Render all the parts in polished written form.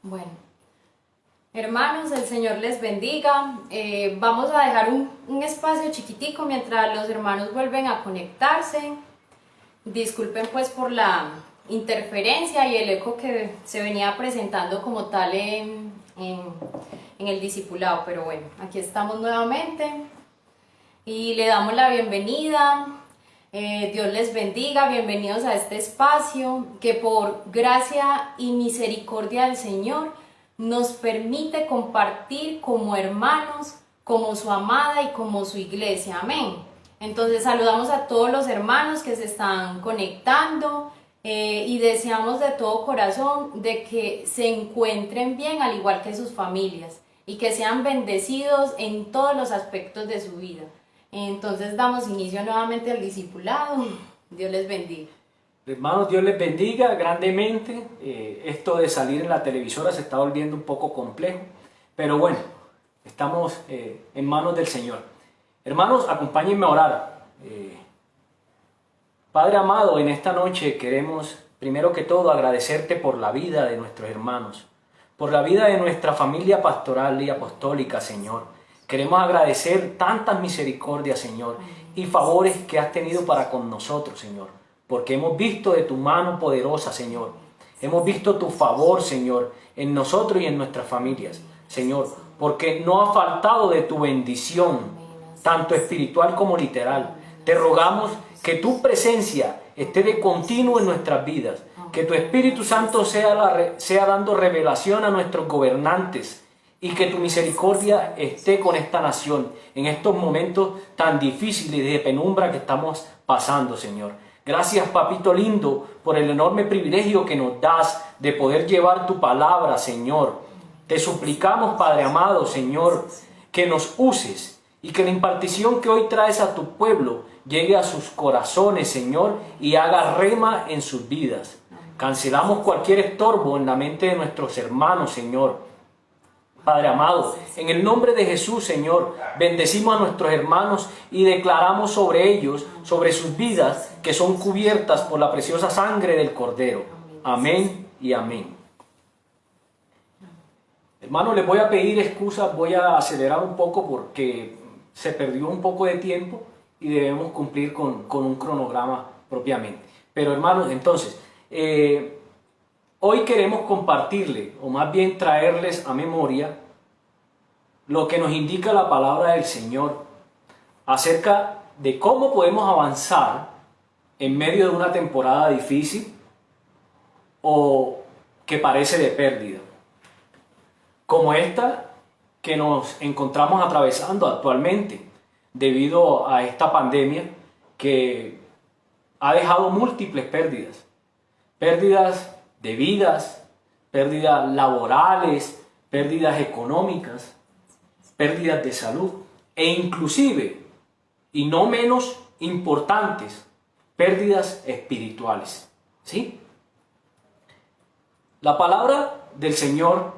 Bueno, hermanos, el Señor les bendiga. Vamos a dejar un espacio chiquitico mientras los hermanos vuelven a conectarse. Disculpen pues por la interferencia y el eco que se venía presentando como tal en el discipulado, pero bueno, aquí estamos nuevamente y le damos la bienvenida. Dios les bendiga, bienvenidos a este espacio que por gracia y misericordia del Señor nos permite compartir como hermanos, como su amada y como su iglesia. Amén. Entonces saludamos a todos los hermanos que se están conectando y deseamos de todo corazón de que se encuentren bien al igual que sus familias y que sean bendecidos en todos los aspectos de su vida. Entonces damos inicio nuevamente al discipulado. Dios les bendiga. Hermanos, Dios les bendiga grandemente. Esto de salir en la televisora se está volviendo un poco complejo, pero bueno, estamos en manos del Señor. Hermanos, acompáñenme a orar. Padre amado, en esta noche queremos primero que todo agradecerte por la vida de nuestros hermanos, por la vida de nuestra familia pastoral y apostólica, Señor. Queremos agradecer tantas misericordias, Señor, y favores que has tenido para con nosotros, Señor, porque hemos visto de tu mano poderosa, Señor. Hemos visto tu favor, Señor, en nosotros y en nuestras familias, Señor, porque no ha faltado de tu bendición, tanto espiritual como literal. Te rogamos que tu presencia esté de continuo en nuestras vidas, que tu Espíritu Santo sea dando revelación a nuestros gobernantes, y que tu misericordia esté con esta nación en estos momentos tan difíciles de penumbra que estamos pasando, Señor. Gracias, papito lindo, por el enorme privilegio que nos das de poder llevar tu palabra, Señor. Te suplicamos, Padre amado, Señor, que nos uses y que la impartición que hoy traes a tu pueblo llegue a sus corazones, Señor, y haga rema en sus vidas. Cancelamos cualquier estorbo en la mente de nuestros hermanos, Señor. Padre amado, en el nombre de Jesús, Señor, bendecimos a nuestros hermanos y declaramos sobre ellos, sobre sus vidas, que son cubiertas por la preciosa sangre del Cordero. Amén y amén. Hermanos, les voy a pedir excusas, voy a acelerar un poco porque se perdió un poco de tiempo y debemos cumplir con un cronograma propiamente. Pero hermanos, entonces, hoy queremos compartirle, o más bien traerles a memoria, lo que nos indica la palabra del Señor acerca de cómo podemos avanzar en medio de una temporada difícil o que parece de pérdida, como esta que nos encontramos atravesando actualmente debido a esta pandemia que ha dejado múltiples pérdidas. Pérdidas de vidas, pérdidas laborales, pérdidas económicas, pérdidas de salud e inclusive, y no menos importantes, pérdidas espirituales. ¿Sí? La palabra del Señor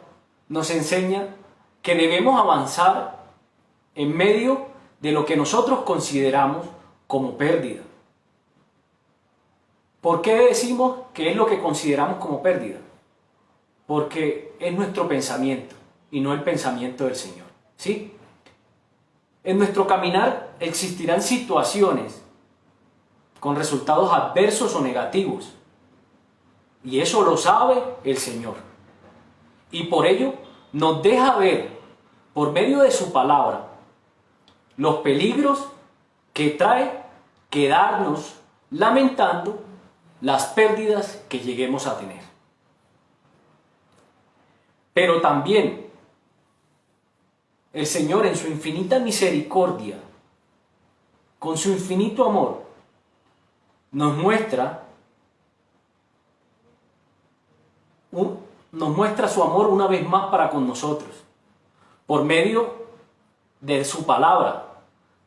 nos enseña que debemos avanzar en medio de lo que nosotros consideramos como pérdida. ¿Por qué decimos que es lo que consideramos como pérdida? Porque es nuestro pensamiento y no el pensamiento del Señor. ¿Sí? En nuestro caminar existirán situaciones con resultados adversos o negativos. Y eso lo sabe el Señor. Y por ello nos deja ver, por medio de su palabra, los peligros que trae quedarnos lamentando las pérdidas que lleguemos a tener. Pero también el Señor, en su infinita misericordia, con su infinito amor, nos muestra su amor una vez más para con nosotros, por medio de su palabra,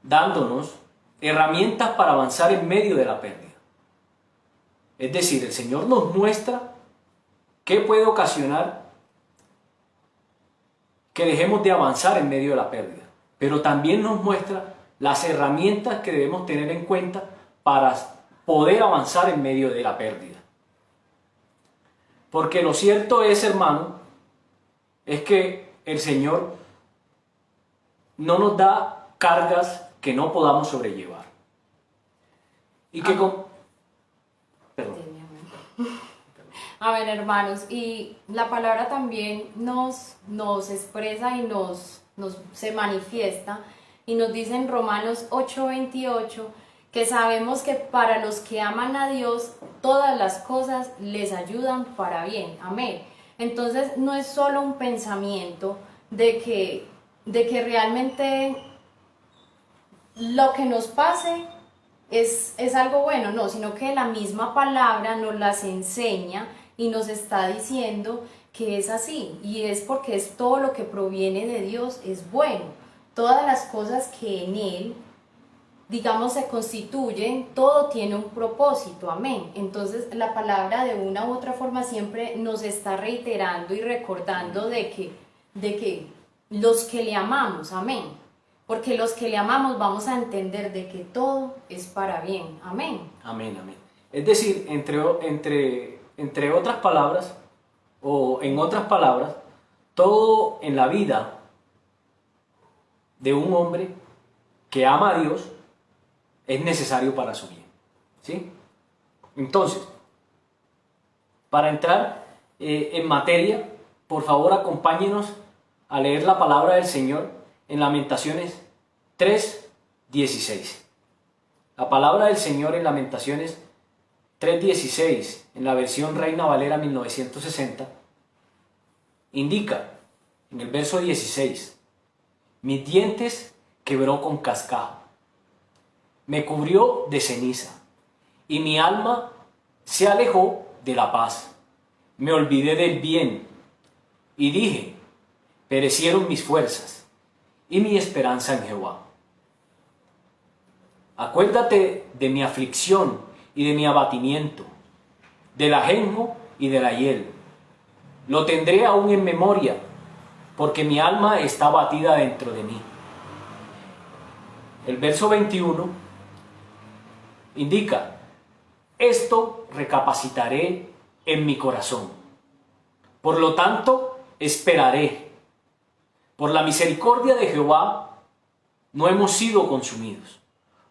dándonos herramientas para avanzar en medio de la pérdida. Es decir, el Señor nos muestra qué puede ocasionar que dejemos de avanzar en medio de la pérdida, pero también nos muestra las herramientas que debemos tener en cuenta para poder avanzar en medio de la pérdida. Porque lo cierto es, hermano, es que el Señor no nos da cargas que no podamos sobrellevar. Y que Perdón. A ver, hermanos, y la palabra también nos expresa y se manifiesta y nos dice en Romanos 8:28 que sabemos que para los que aman a Dios todas las cosas les ayudan para bien. Amén. Entonces no es solo un pensamiento de que realmente lo que nos pase es algo bueno, no, sino que la misma palabra nos las enseña y nos está diciendo que es así, y es porque es todo lo que proviene de Dios es bueno. Todas las cosas que en Él, digamos, se constituyen, todo tiene un propósito, amén. Entonces la palabra de una u otra forma siempre nos está reiterando y recordando de que los que le amamos, amén. Porque los que le amamos vamos a entender de que todo es para bien. Amén. Amén, amén. Es decir, entre otras palabras, o en otras palabras, todo en la vida de un hombre que ama a Dios es necesario para su bien. ¿Sí? Entonces, para entrar en materia, por favor acompáñenos a leer la palabra del Señor en Lamentaciones 3:16. La palabra del Señor en Lamentaciones 3:16, en la versión Reina Valera 1960, indica en el verso 16: mis dientes quebró con cascajo, me cubrió de ceniza, y mi alma se alejó de la paz. Me olvidé del bien, y dije, perecieron mis fuerzas y mi esperanza en Jehová. Acuérdate de mi aflicción y de mi abatimiento, del ajenjo y de la hiel. Lo tendré aún en memoria, porque mi alma está abatida dentro de mí. El verso 21 indica: esto recapacitaré en mi corazón. Por lo tanto, esperaré. Por la misericordia de Jehová no hemos sido consumidos,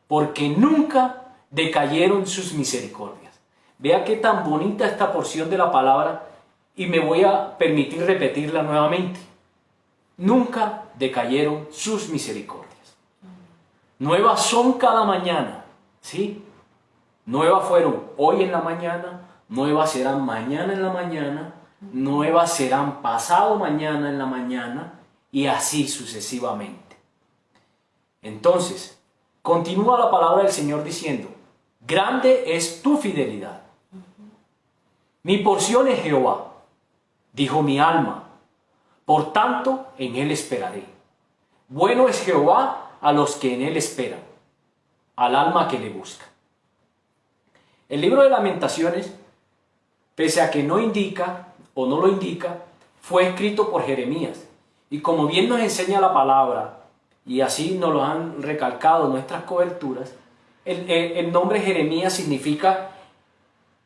porque nunca decayeron sus misericordias. Vea qué tan bonita esta porción de la palabra, y me voy a permitir repetirla nuevamente. Nunca decayeron sus misericordias. Nuevas son cada mañana, ¿sí? Nuevas fueron hoy en la mañana, nuevas serán mañana en la mañana, nuevas serán pasado mañana en la mañana, y así sucesivamente. Entonces, continúa la palabra del Señor diciendo: grande es tu fidelidad. Mi porción es Jehová, dijo mi alma, por tanto en él esperaré. Bueno es Jehová a los que en él esperan, al alma que le busca. El libro de Lamentaciones, pese a que no indica o no lo indica, fue escrito por Jeremías. Y como bien nos enseña la palabra, y así nos lo han recalcado nuestras coberturas, el nombre Jeremías significa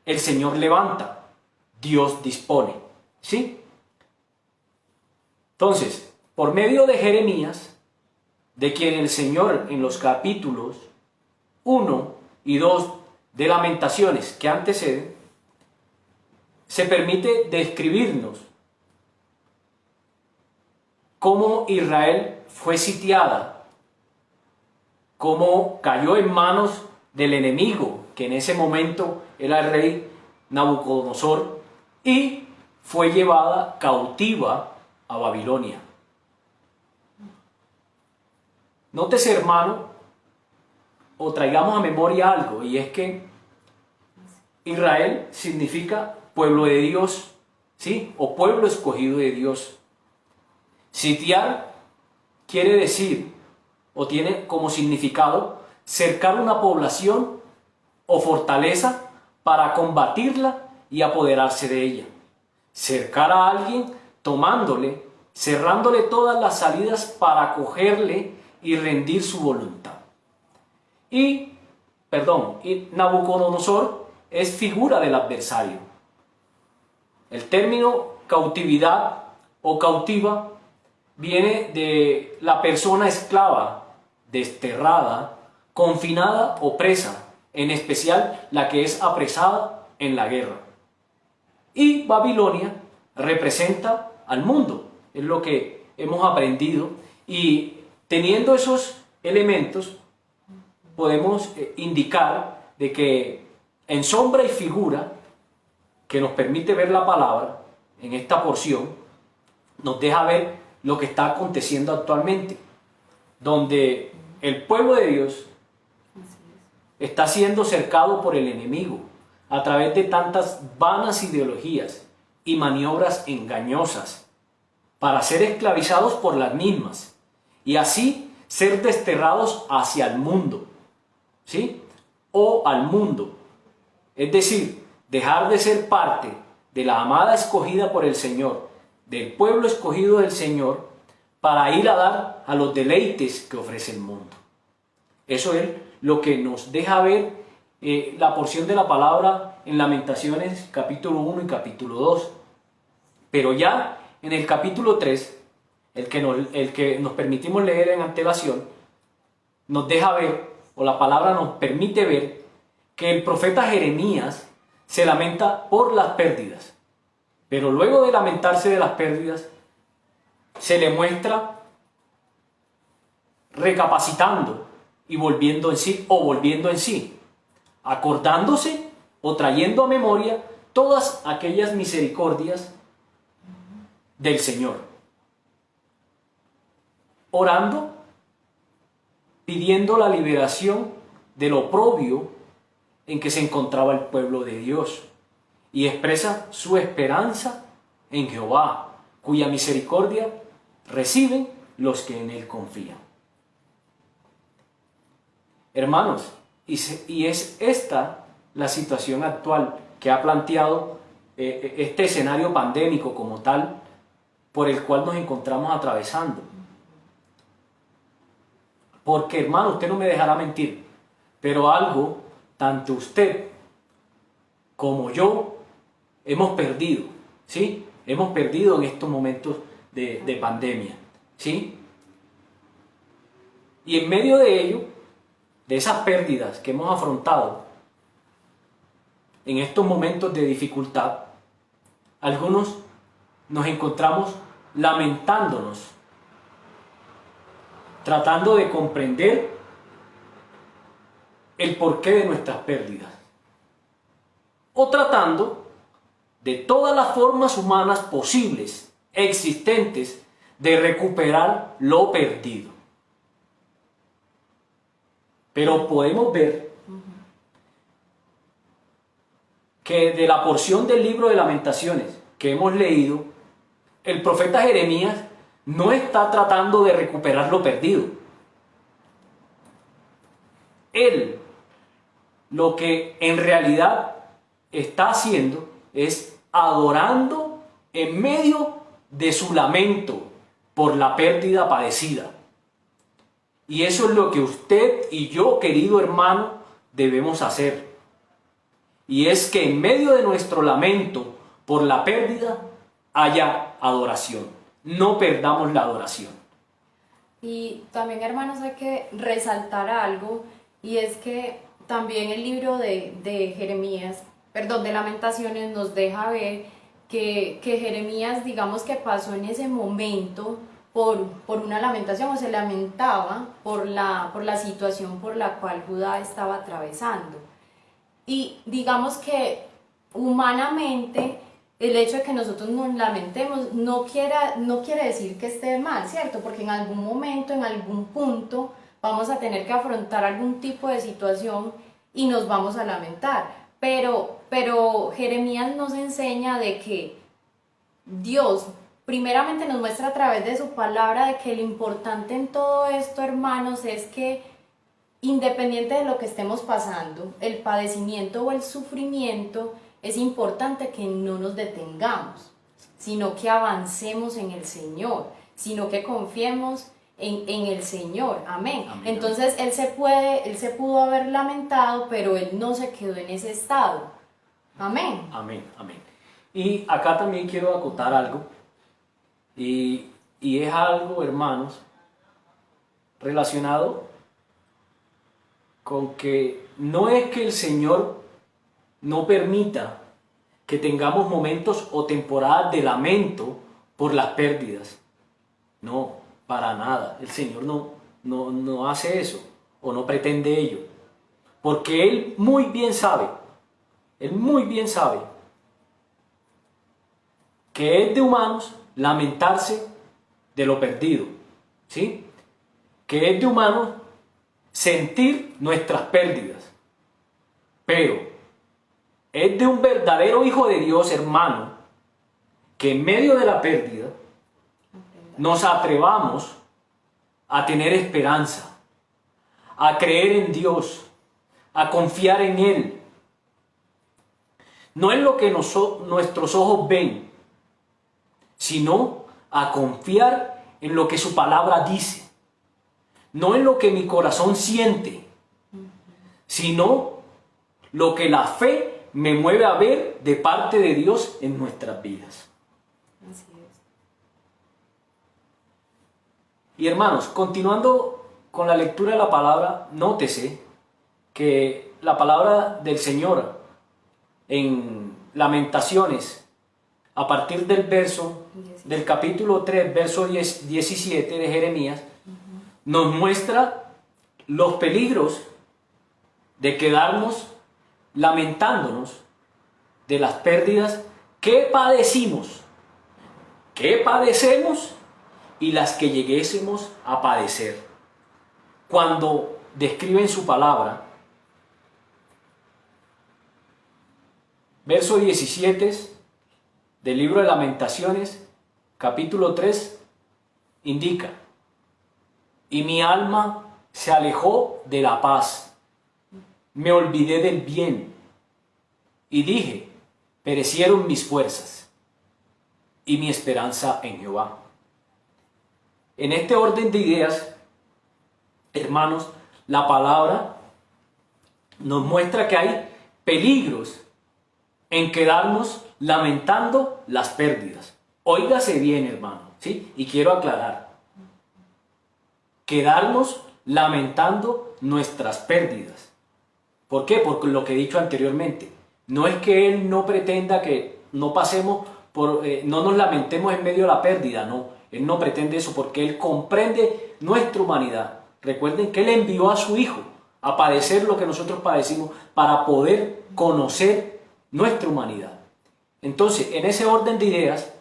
el Señor levanta, Dios dispone. ¿Sí? Entonces, por medio de Jeremías, de quien el Señor en los capítulos 1 y 2 de Lamentaciones que anteceden, se permite describirnos cómo Israel fue sitiada, cómo cayó en manos del enemigo, que en ese momento era el rey Nabucodonosor, y fue llevada cautiva a Babilonia. Nótese, hermano, o traigamos a memoria algo, y es que Israel significa pueblo de Dios, ¿sí? O pueblo escogido de Dios. Sitiar quiere decir, o tiene como significado, cercar una población o fortaleza para combatirla y apoderarse de ella. Cercar a alguien tomándole, cerrándole todas las salidas para acogerle y rendir su voluntad. Y Nabucodonosor es figura del adversario. El término cautividad o cautiva viene de la persona esclava, desterrada, confinada o presa, en especial la que es apresada en la guerra. Y Babilonia representa al mundo, es lo que hemos aprendido, y teniendo esos elementos podemos indicar de que en sombra y figura que nos permite ver la palabra en esta porción, nos deja ver lo que está aconteciendo actualmente, donde el pueblo de Dios está siendo cercado por el enemigo a través de tantas vanas ideologías y maniobras engañosas para ser esclavizados por las mismas y así ser desterrados hacia el mundo, ¿sí? O al mundo, es decir, dejar de ser parte de la amada escogida por el Señor, del pueblo escogido del Señor, para ir a dar a los deleites que ofrece el mundo. Eso es lo que nos deja ver la porción de la palabra en Lamentaciones capítulo 1 y capítulo 2. Pero ya en el capítulo 3, el que nos permitimos leer en antelación, nos deja ver, o la palabra nos permite ver, que el profeta Jeremías se lamenta por las pérdidas. Pero luego de lamentarse de las pérdidas, se le muestra recapacitando y volviendo en sí, o volviendo en sí, acordándose o trayendo a memoria todas aquellas misericordias del Señor, orando, pidiendo la liberación del oprobio en que se encontraba el pueblo de Dios, y expresa su esperanza en Jehová, cuya misericordia reciben los que en Él confían. Hermanos, y es esta la situación actual que ha planteado este escenario pandémico como tal, por el cual nos encontramos atravesando. Porque, hermano, usted no me dejará mentir, pero algo, tanto usted como yo, hemos perdido, ¿sí? Hemos perdido en estos momentos de pandemia, ¿sí? Y en medio de ello, de esas pérdidas que hemos afrontado en estos momentos de dificultad, algunos nos encontramos lamentándonos, tratando de comprender el porqué de nuestras pérdidas, o tratando de todas las formas humanas posibles, existentes, de recuperar lo perdido. Pero podemos ver que de la porción del libro de Lamentaciones que hemos leído, el profeta Jeremías no está tratando de recuperar lo perdido. Él lo que en realidad está haciendo es adorando en medio de su lamento por la pérdida padecida. Y eso es lo que usted y yo, querido hermano, debemos hacer. Y es que en medio de nuestro lamento por la pérdida haya adoración. No perdamos la adoración. Y también, hermanos, hay que resaltar algo, y es que también el libro de Jeremías, perdón, de Lamentaciones, nos deja ver que Jeremías, digamos que pasó en ese momento por una lamentación, o se lamentaba por la situación por la cual Judá estaba atravesando. Y digamos que humanamente el hecho de que nosotros nos lamentemos no quiere decir que esté mal, ¿cierto? Porque en algún momento, en algún punto, vamos a tener que afrontar algún tipo de situación y nos vamos a lamentar. Pero Jeremías nos enseña de que Dios primeramente nos muestra a través de su palabra de que lo importante en todo esto, hermanos, es que independiente de lo que estemos pasando, el padecimiento o el sufrimiento, es importante que no nos detengamos, sino que avancemos en el Señor, sino que confiemos en el Señor. Amén. Amén. Entonces él se pudo haber lamentado, pero él no se quedó en ese estado. Amén. Amén, amén. Y acá también quiero acotar algo, Y es algo, hermanos, relacionado con que no es que el Señor no permita que tengamos momentos o temporadas de lamento por las pérdidas. No, para nada. El Señor no hace eso o no pretende ello. Porque Él muy bien sabe que es de humanos lamentarse de lo perdido, ¿sí? Que es de humanos sentir nuestras pérdidas. Pero es de un verdadero hijo de Dios, hermano, que en medio de la pérdida nos atrevamos a tener esperanza, a creer en Dios, a confiar en Él. No es lo que nuestros ojos ven, sino a confiar en lo que su palabra dice. No en lo que mi corazón siente, sino lo que la fe me mueve a ver de parte de Dios en nuestras vidas. Así es. Y hermanos, continuando con la lectura de la palabra, nótese que la palabra del Señor en Lamentaciones, a partir del capítulo 3, verso 17 de Jeremías, nos muestra los peligros de quedarnos lamentándonos de las pérdidas que padecimos, que padecemos y las que lleguésemos a padecer. Cuando describe en su palabra, verso 17 del libro de Lamentaciones, capítulo 3, indica: y mi alma se alejó de la paz, me olvidé del bien, y dije, perecieron mis fuerzas y mi esperanza en Jehová. En este orden de ideas, hermanos, la palabra nos muestra que hay peligros en quedarnos lamentando las pérdidas. Óigase bien, hermano, ¿sí? Y quiero aclarar: quedarnos lamentando nuestras pérdidas. ¿Por qué? Por lo que he dicho anteriormente. No es que Él no pretenda que no pasemos no nos lamentemos en medio de la pérdida, no. Él no pretende eso porque Él comprende nuestra humanidad. Recuerden que Él envió a su Hijo a padecer lo que nosotros padecimos para poder conocer nuestra humanidad. Entonces, en ese orden de ideas,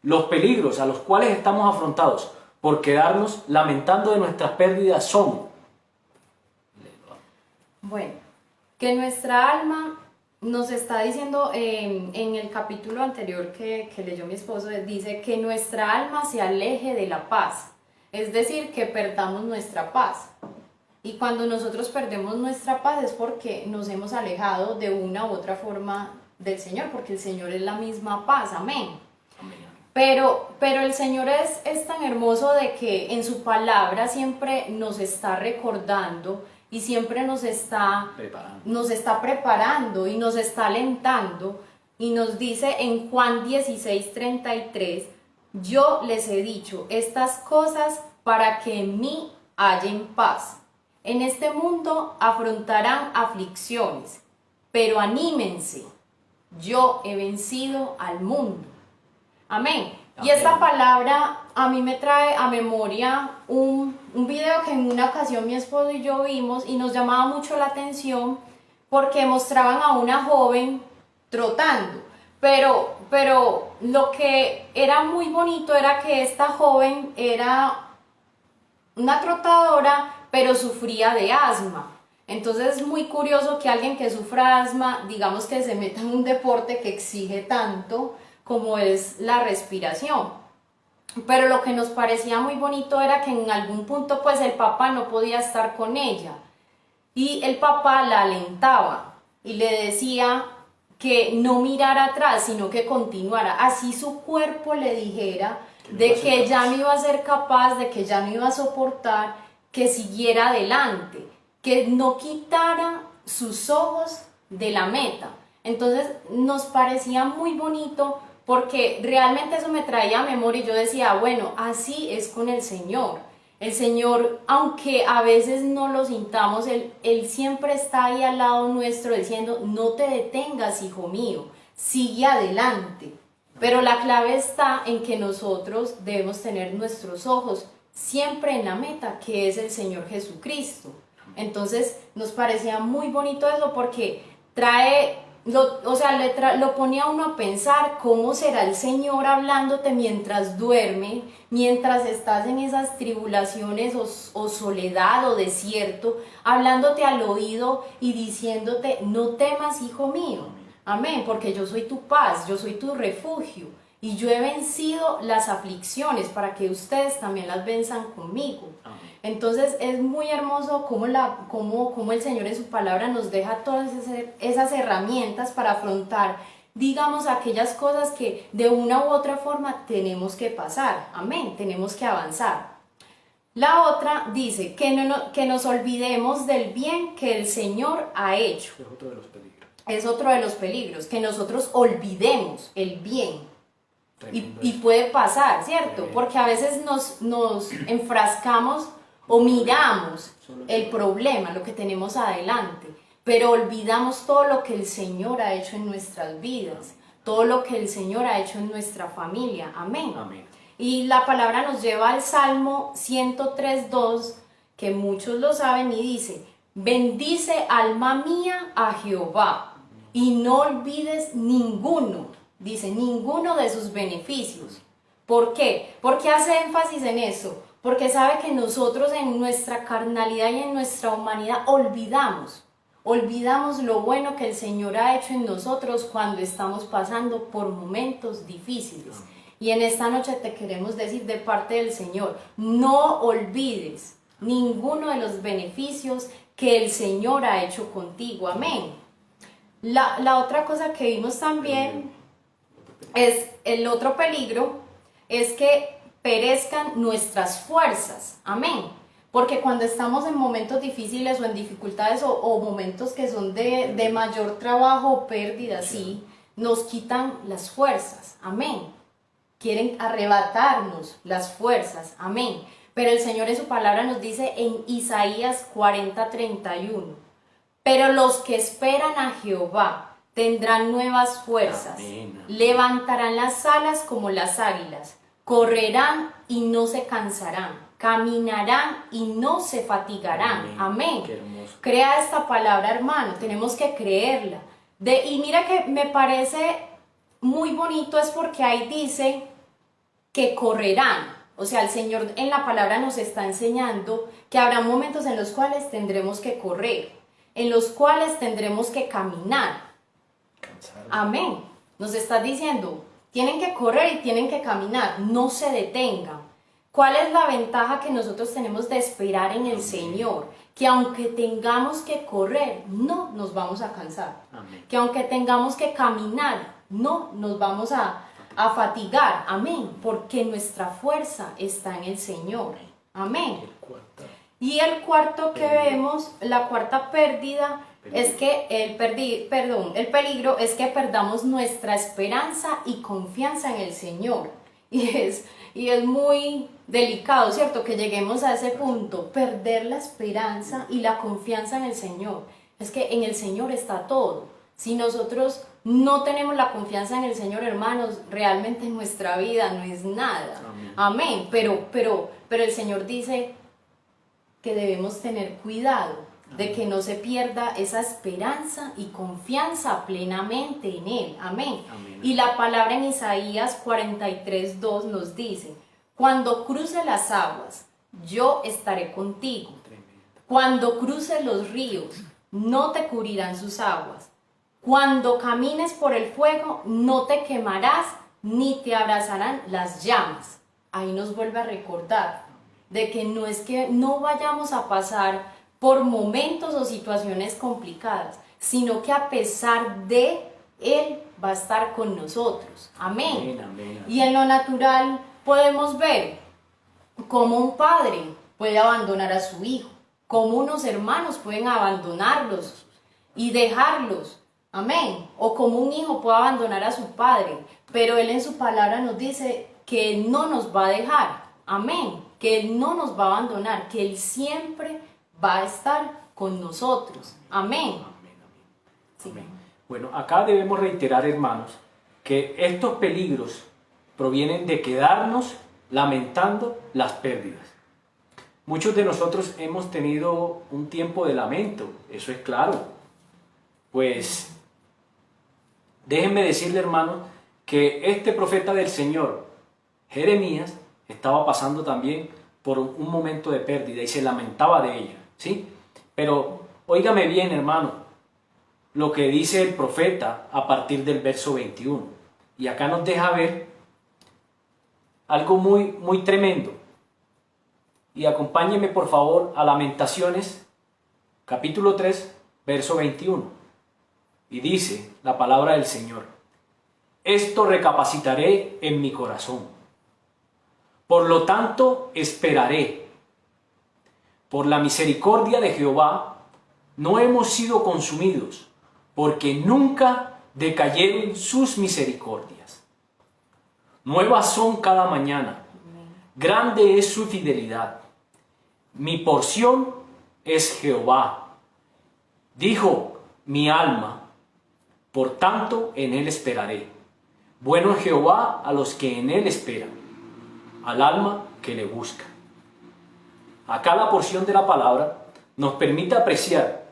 los peligros a los cuales estamos afrontados por quedarnos lamentando de nuestras pérdidas son: Bueno, que nuestra alma nos está diciendo en el capítulo anterior que leyó mi esposo, dice que nuestra alma se aleje de la paz, es decir, que perdamos nuestra paz. Y cuando nosotros perdemos nuestra paz es porque nos hemos alejado de una u otra forma del Señor, porque el Señor es la misma paz, amén. Pero el Señor es tan hermoso de que en su palabra siempre nos está recordando y siempre nos está preparando y nos está alentando, y nos dice en Juan 16:33, yo les he dicho estas cosas para que en mí hallen paz. En este mundo afrontarán aflicciones, pero anímense, yo he vencido al mundo. Amén. Y esta palabra a mí me trae a memoria un video que en una ocasión mi esposo y yo vimos y nos llamaba mucho la atención porque mostraban a una joven trotando. Pero lo que era muy bonito era que esta joven era una trotadora, pero sufría de asma. Entonces es muy curioso que alguien que sufra asma, digamos que se meta en un deporte que exige tanto como es la respiración. Pero lo que nos parecía muy bonito era que en algún punto pues el papá no podía estar con ella y el papá la alentaba y le decía que no mirara atrás, sino que continuara, así su cuerpo le dijera de que ya no iba a ser capaz, de que ya no iba a soportar, que siguiera adelante, que no quitara sus ojos de la meta. Entonces nos parecía muy bonito porque realmente eso me traía a memoria y yo decía, bueno, así es con el Señor. El Señor, aunque a veces no lo sintamos, Él siempre está ahí al lado nuestro diciendo, no te detengas, hijo mío, sigue adelante. Pero la clave está en que nosotros debemos tener nuestros ojos siempre en la meta, que es el Señor Jesucristo. Entonces nos parecía muy bonito eso porque lo ponía a uno a pensar cómo será el Señor hablándote mientras duerme, mientras estás en esas tribulaciones o soledad o desierto, hablándote al oído y diciéndote, no temas, hijo mío. Amén, porque yo soy tu paz, yo soy tu refugio y yo he vencido las aflicciones para que ustedes también las venzan conmigo. Amén. Entonces es muy hermoso cómo el Señor en su palabra nos deja todas esas herramientas para afrontar, digamos, aquellas cosas que de una u otra forma tenemos que pasar. Amén, tenemos que avanzar. La otra dice que nos olvidemos del bien que el Señor ha hecho. Es otro de los peligros. Es otro de los peligros, que nosotros olvidemos el bien. Y Eso. puede pasar, ¿cierto? Tremendo. Porque a veces nos enfrascamos o miramos el problema, lo que tenemos adelante, pero olvidamos todo lo que el Señor ha hecho en nuestras vidas, todo lo que el Señor ha hecho en nuestra familia. Amén. Amén. Y la palabra nos lleva al Salmo 103:2, que muchos lo saben, y dice, bendice alma mía a Jehová y no olvides ninguno, dice, ninguno de sus beneficios. ¿Por qué? Porque hace énfasis en eso, porque sabe que nosotros en nuestra carnalidad y en nuestra humanidad olvidamos lo bueno que el Señor ha hecho en nosotros cuando estamos pasando por momentos difíciles. Y en esta noche te queremos decir de parte del Señor, no olvides ninguno de los beneficios que el Señor ha hecho contigo. Amén. La otra cosa que vimos también es el otro peligro, es que perezcan nuestras fuerzas. Amén. Porque cuando estamos en momentos difíciles o en dificultades o momentos que son de mayor trabajo o pérdida, sí, nos quitan las fuerzas. Amén. Quieren arrebatarnos las fuerzas. Amén. Pero el Señor en su palabra nos dice en Isaías 40:31, pero los que esperan a Jehová tendrán nuevas fuerzas, Amén. levantarán las alas como las águilas, correrán y no se cansarán, caminarán y no se fatigarán. Amén. Qué hermoso. Crea esta palabra, hermano, tenemos que creerla. Y mira que me parece muy bonito, es porque ahí dice que correrán. O sea, el Señor en la palabra nos está enseñando que habrá momentos en los cuales tendremos que correr, en los cuales tendremos que caminar. Cansado. Amén. Nos está diciendo, tienen que correr y tienen que caminar, no se detengan. ¿Cuál es la ventaja que nosotros tenemos de esperar en el Señor? Que aunque tengamos que correr, no nos vamos a cansar. Amén. Que aunque tengamos que caminar, no nos vamos a fatigar. Amén. Porque nuestra fuerza está en el Señor. Amén. El cuarto. Y el cuarto que vemos, la cuarta pérdida, es que el peligro es que perdamos nuestra esperanza y confianza en el Señor. Y es muy delicado, ¿cierto? Que lleguemos a ese punto, perder la esperanza y la confianza en el Señor. Es que en el Señor está todo. Si nosotros no tenemos la confianza en el Señor, hermanos, realmente nuestra vida no es nada. Amén. Pero el Señor dice que debemos tener cuidado de que no se pierda esa esperanza y confianza plenamente en Él. Amén. Amén. Y la palabra en Isaías 43:2 nos dice, cuando cruce las aguas, yo estaré contigo. Tremendo. Cuando cruces los ríos, no te cubrirán sus aguas. Cuando camines por el fuego, no te quemarás, ni te abrazarán las llamas. Ahí nos vuelve a recordar de que no es que no vayamos a pasar por momentos o situaciones complicadas, sino que a pesar de Él va a estar con nosotros. Amén. Amén, amén. Y en lo natural podemos ver cómo un padre puede abandonar a su hijo, cómo unos hermanos pueden abandonarlos y dejarlos. Amén. O como un hijo puede abandonar a su padre. pero Él en su palabra nos dice que Él no nos va a dejar, amén, que Él no nos va a abandonar, que Él siempre va a estar con nosotros, amén. Sí. Amén. Bueno, acá debemos reiterar, hermanos, que estos peligros provienen de quedarnos lamentando las pérdidas. Muchos de nosotros hemos tenido un tiempo de lamento, eso es claro. Pues déjenme decirle, hermanos, que este profeta del Señor, Jeremías, estaba pasando también por un momento de pérdida y se lamentaba de ello, ¿sí? Pero óigame bien, hermano, lo que dice el profeta a partir del verso 21. Y acá nos deja ver algo muy tremendo. Y acompáñenme por favor a Lamentaciones, capítulo 3, verso 21. Y dice la palabra del Señor: esto recapacitaré en mi corazón. Por lo tanto esperaré. Por la misericordia de Jehová no hemos sido consumidos, porque nunca decayeron sus misericordias. Nuevas son cada mañana, grande es su fidelidad. Mi porción es Jehová. Dijo mi alma, por tanto en él esperaré. Bueno es Jehová a los que en él esperan, al alma que le busca. Acá la porción de la palabra nos permite apreciar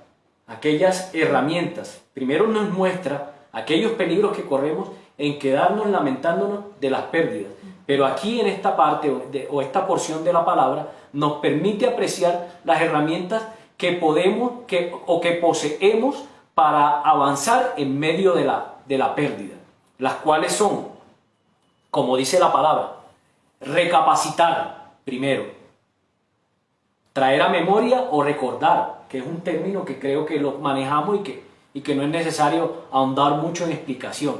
aquellas herramientas. Primero nos muestra aquellos peligros que corremos en quedarnos lamentándonos de las pérdidas. Pero aquí en esta parte o esta porción de la palabra nos permite apreciar las herramientas que podemos o que poseemos para avanzar en medio de la pérdida. Las cuales son, como dice la palabra, recapacitar primero, traer a memoria o recordar, que es un término que creo que lo manejamos y que no es necesario ahondar mucho en explicación.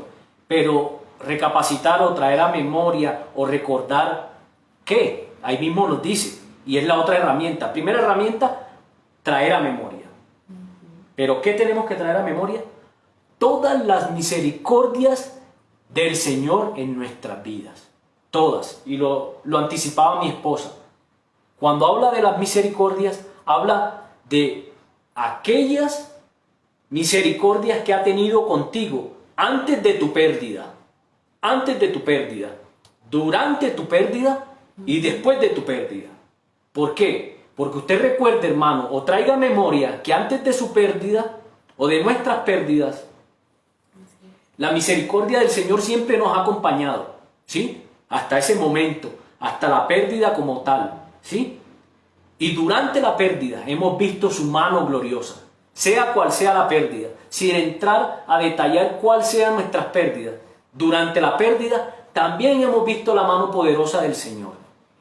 Pero recapacitar o traer a memoria o recordar, ¿qué? Ahí mismo nos dice, y es la otra herramienta. Primera herramienta, traer a memoria. Pero ¿qué tenemos que traer a memoria? Todas las misericordias del Señor en nuestras vidas. Todas. Y lo anticipaba mi esposa. Cuando habla de las misericordias, habla de aquellas misericordias que ha tenido contigo antes de tu pérdida. Antes de tu pérdida, durante tu pérdida y después de tu pérdida. ¿Por qué? Porque usted recuerde, hermano, o traiga memoria que antes de su pérdida o de nuestras pérdidas, la misericordia del Señor siempre nos ha acompañado, ¿sí? Hasta ese momento, hasta la pérdida como tal, ¿sí? Y durante la pérdida hemos visto su mano gloriosa, sea cual sea la pérdida, sin entrar a detallar cuáles sean nuestras pérdidas. Durante la pérdida también hemos visto la mano poderosa del Señor.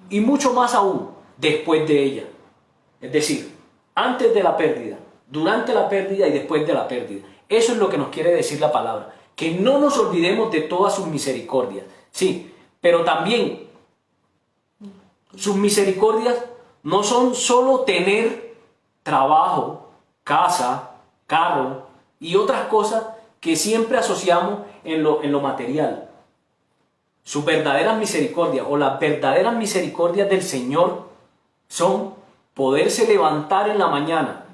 Y mucho más aún después de ella. Es decir, antes de la pérdida, durante la pérdida y después de la pérdida. Eso es lo que nos quiere decir la palabra. Que no nos olvidemos de todas sus misericordias. Sí, pero también sus misericordias no son solo tener trabajo, casa, carro y otras cosas que siempre asociamos en lo material. Sus verdaderas misericordias o las verdaderas misericordias del Señor son poderse levantar en la mañana,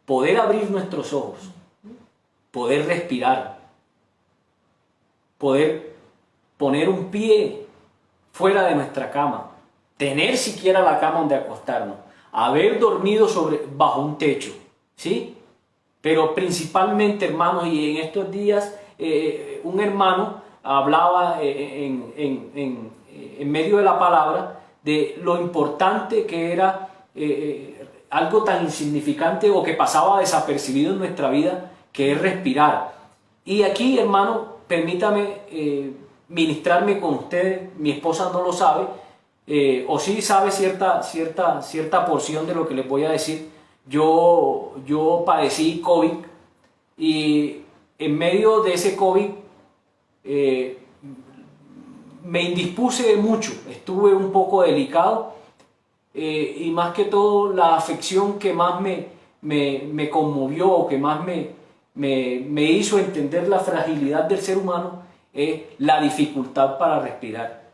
poder abrir nuestros ojos, poder respirar, poder poner un pie fuera de nuestra cama, tener siquiera la cama donde acostarnos, haber dormido bajo un techo, ¿sí? Pero principalmente, hermanos, y en estos días un hermano hablaba en medio de la palabra de lo importante que era algo tan insignificante o que pasaba desapercibido en nuestra vida, que es respirar. Y aquí, hermano, permítame ministrarme con ustedes. Mi esposa no lo sabe, o sí sabe cierta porción de lo que les voy a decir. Yo padecí COVID y en medio de ese COVID me indispuse mucho, estuve un poco delicado y más que todo la afección que más me conmovió o que más me hizo entender la fragilidad del ser humano es la dificultad para respirar.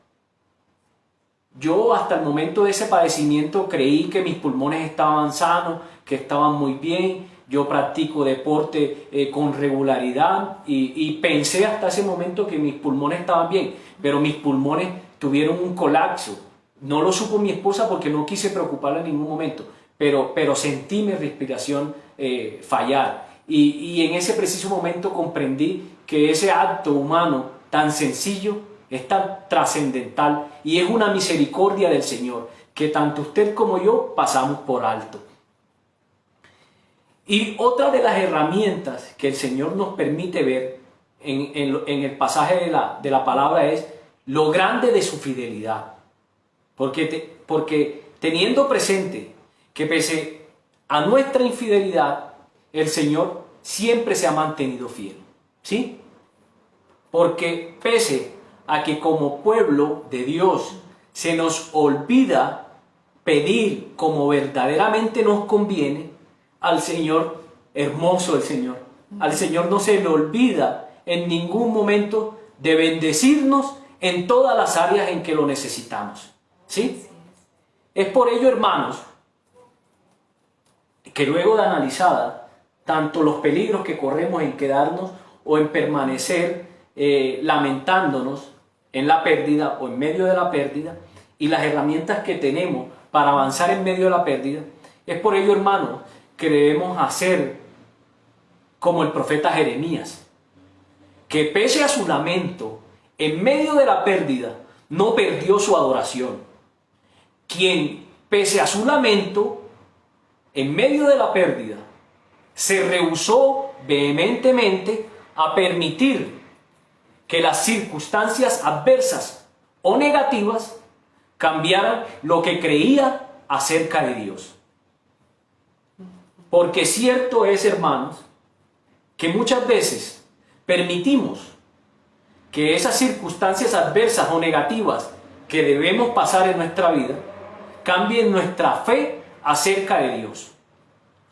Yo hasta el momento de ese padecimiento creí que mis pulmones estaban sanos, que estaban muy bien. Yo practico deporte con regularidad y pensé hasta ese momento que mis pulmones estaban bien, pero mis pulmones tuvieron un colapso. No lo supo mi esposa porque no quise preocuparla en ningún momento, pero sentí mi respiración fallar. Y en ese preciso momento comprendí que ese acto humano tan sencillo es tan trascendental y es una misericordia del Señor que tanto usted como yo pasamos por alto. Y otra de las herramientas que el Señor nos permite ver en el pasaje de la palabra es lo grande de su fidelidad. Porque teniendo presente que pese a nuestra infidelidad, el Señor siempre se ha mantenido fiel. ¿Sí? Porque pese a que como pueblo de Dios se nos olvida pedir como verdaderamente nos conviene, al Señor, hermoso el Señor, al Señor no se le olvida en ningún momento de bendecirnos en todas las áreas en que lo necesitamos. ¿Sí? Es por ello, hermanos, que luego de analizada tanto los peligros que corremos en quedarnos o en permanecer lamentándonos en la pérdida o en medio de la pérdida y las herramientas que tenemos para avanzar en medio de la pérdida, es por ello, hermanos, que debemos hacer como el profeta Jeremías, que pese a su lamento, en medio de la pérdida, no perdió su adoración. Quien, pese a su lamento, en medio de la pérdida, se rehusó vehementemente a permitir que las circunstancias adversas o negativas cambiaran lo que creía acerca de Dios. Porque cierto es, hermanos, que muchas veces permitimos que esas circunstancias adversas o negativas que debemos pasar en nuestra vida cambien nuestra fe acerca de Dios.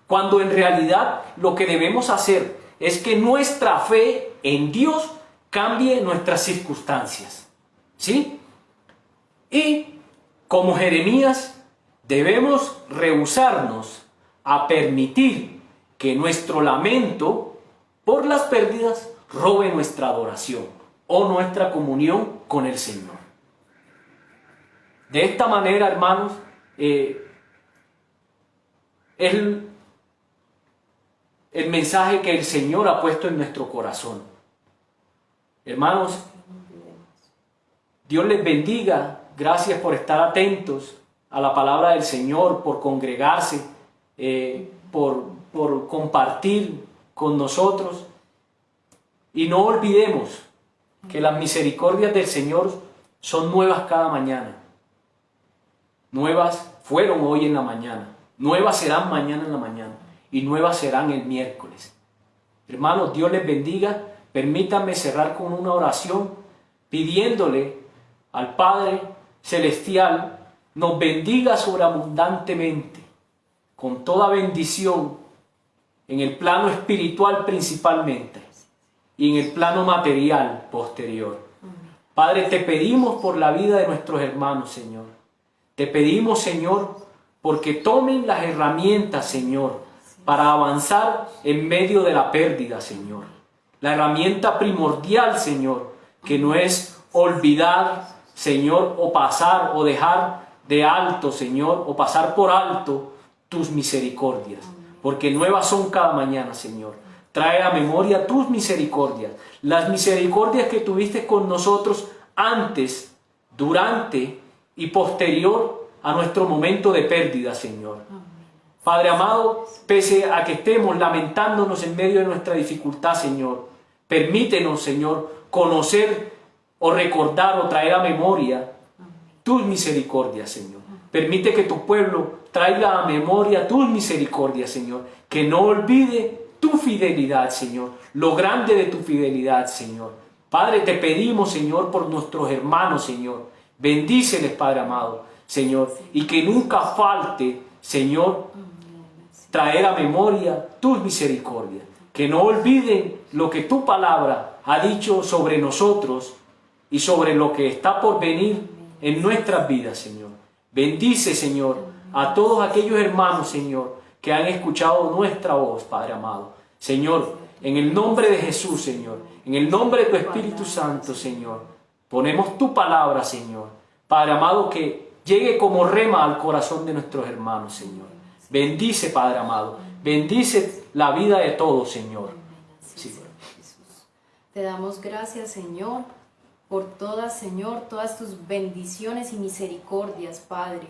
Cuando en realidad lo que debemos hacer es que nuestra fe en Dios cambie nuestras circunstancias. ¿Sí? Y como Jeremías debemos rehusarnos a permitir que nuestro lamento por las pérdidas robe nuestra adoración o nuestra comunión con el Señor. De esta manera, hermanos, es el mensaje que el Señor ha puesto en nuestro corazón. Hermanos, Dios les bendiga. Gracias por estar atentos a la palabra del Señor, por congregarse, por compartir con nosotros. Y no olvidemos que las misericordias del Señor son nuevas cada mañana. Nuevas fueron hoy en la mañana, nuevas serán mañana en la mañana y nuevas serán el miércoles. Hermanos, Dios les bendiga. Permítanme cerrar con una oración pidiéndole al Padre Celestial nos bendiga sobreabundantemente con toda bendición en el plano espiritual principalmente y en el plano material posterior. Padre, te pedimos por la vida de nuestros hermanos, Señor. Te pedimos, Señor, porque tomen las herramientas, Señor, para avanzar en medio de la pérdida, Señor. La herramienta primordial, Señor, que no es olvidar, Señor, o pasar o dejar de alto, Señor, o pasar por alto tus misericordias, porque nuevas son cada mañana, Señor. Trae a memoria tus misericordias, las misericordias que tuviste con nosotros antes, durante y posterior a nuestro momento de pérdida, Señor. Padre amado, pese a que estemos lamentándonos en medio de nuestra dificultad, Señor, permítenos, Señor, conocer o recordar o traer a memoria tus misericordias, Señor. Permite que tu pueblo traiga a memoria tus misericordias, Señor. Que no olvide tu fidelidad, Señor. Lo grande de tu fidelidad, Señor. Padre, te pedimos, Señor, por nuestros hermanos, Señor. Bendíceles, Padre amado, Señor. Y que nunca falte, Señor, traer a memoria tus misericordias. que no olviden lo que tu palabra ha dicho sobre nosotros y sobre lo que está por venir en nuestras vidas, Señor. Bendice, Señor, a todos aquellos hermanos, Señor, que han escuchado nuestra voz, Padre amado. Señor, en el nombre de Jesús, Señor, en el nombre de tu Espíritu Santo, Señor, ponemos tu palabra, Señor, Padre amado, que llegue como rema al corazón de nuestros hermanos, Señor. Bendice, Padre amado, bendice la vida de todos, Señor. Sí. Te damos gracias, Señor, por todas, Señor, todas tus bendiciones y misericordias, Padre.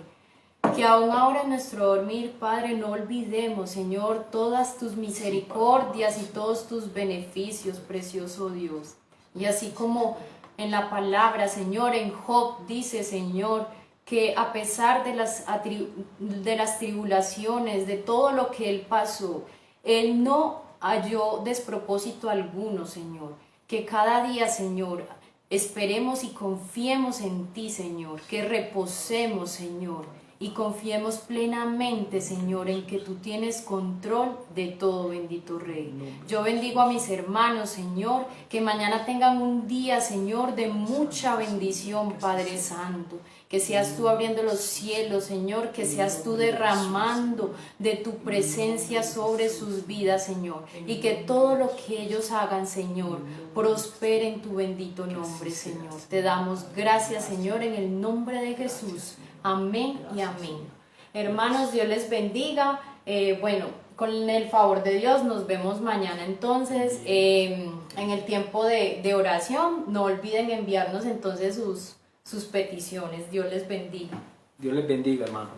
Que aún ahora en nuestro dormir, Padre, no olvidemos, Señor, todas tus misericordias y todos tus beneficios, precioso Dios. Y así como en la palabra, Señor, en Job dice, Señor, que a pesar de las tribulaciones, de todo lo que él pasó, él no halló despropósito alguno, Señor. Que cada día, Señor, esperemos y confiemos en ti, Señor, que reposemos, Señor, y confiemos plenamente, Señor, en que tú tienes control de todo, bendito Rey. Yo bendigo a mis hermanos, Señor, que mañana tengan un día, Señor, de mucha bendición, Padre Santo. Que seas tú abriendo los cielos, Señor, que seas tú derramando de tu presencia sobre sus vidas, Señor, y que todo lo que ellos hagan, Señor, prospere en tu bendito nombre, Señor. Te damos gracias, Señor, en el nombre de Jesús. Amén y amén. Hermanos, Dios les bendiga. Bueno, con el favor de Dios nos vemos mañana entonces en el tiempo de oración. No olviden enviarnos entonces sus peticiones. Dios les bendiga. Dios les bendiga, hermano.